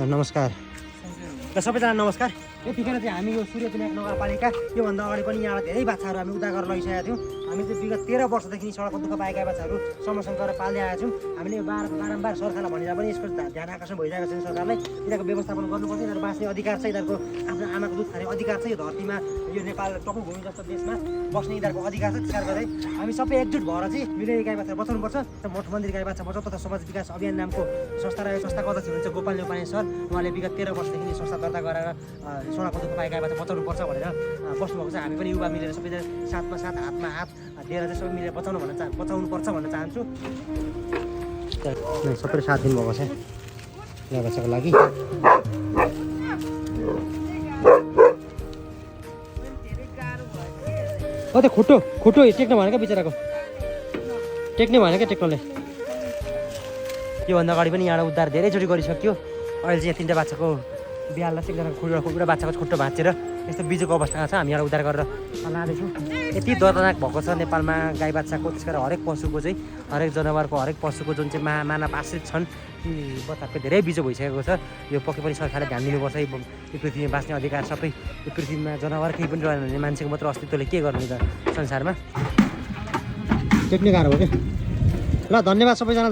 नमस्कार र सबैजना नमस्कार। यतिखेर चाहिँ हामी यो सूर्य पिनाक नगरपालिका योभन्दा अगाडि पनि यहाँ धेरै बाछाहरू हामी उद्धार गरेर लगिसकेका थियौँ। हामी चाहिँ विगत 13 वर्षदेखि सडकको दुःख पाएका बाछाहरू समूहसँग गरेर पाल्दै आएका छौँ। हामीले बारम्बार सरकारलाई भनेर पनि यसको ध्यान आकर्षण भइरहेको छ सरकारलाई। यिनीहरूको व्यवस्थापन गर्नुपर्छ, यिनीहरू बाँच्ने अधिकार छ, यिनीहरूको आफ्नो आमाको दुध खाने अधिकार छ। यो धरतीमा यो नेपाल टपुभूमि जस्तो देशमा बस्ने यिनीहरूको अधिकार छ। त्यसकारण गर्दै हामी सबै एकजुट भएर चाहिँ मिलेर गाई बाछा बचाउनुपर्छ। मठ मन्दिर गाई बाछा बचाउ तथा समाज विकास अभियान नामको संस्था र यो संस्थाको अध्यक्ष हुनुहुन्छ गोपाल नेपाली सर। उहाँले विगत 13 वर्षदेखि संस्था दर्ता गरेर सोनाको दुःख पाएका गाई बाछा बचाउनुपर्छ भनेर बस्नुभएको छ। हामी पनि युवा मिलेर सबैजना साथमा साथ हातमा हात दिएर चाहिँ सबै मिलेर बचाउनुपर्छ भन्न चाहन्छु। सबै साथ दिनुभएको छ गाई बाछाको लागि। त्यो खुट्टो टेक्न भएन क्या बिचराको, टेक्ने भएन क्या टेक्नोले। योभन्दा अगाडि पनि यहाँबाट उद्धार धेरैचोटि गरिसक्यो। अहिले चाहिँ 3टा बाछाको बिहाललाई चाहिँ एकजना खुट्टा बाछाको खुट्टो भाँचेर यस्तो बिजोको अवस्थामा छ। हामी यहाँ उद्धार गरेर लाँदैछौँ। यति दर्दनाक भएको छ नेपालमा गाई बाछाको। त्यस कारण हरेक पशुको चाहिँ हरेक जनावरको हरेक पशुको जुन चाहिँ मानव आश्रित छन् ती बच्चाको धेरै बिजो भइसकेको छ। यो पक्कै पनि सरकारले ध्यान दिनुपर्छ। यो पृथ्वीमा बाँच्ने अधिकार सबै यो पृथ्वीमा जनावर केही पनि रहेन भने मान्छेको मात्र अस्तित्वले के गर्ने त संसारमा। टेक्ने गाह्रो हो क्या। ल धन्यवाद सबैजना।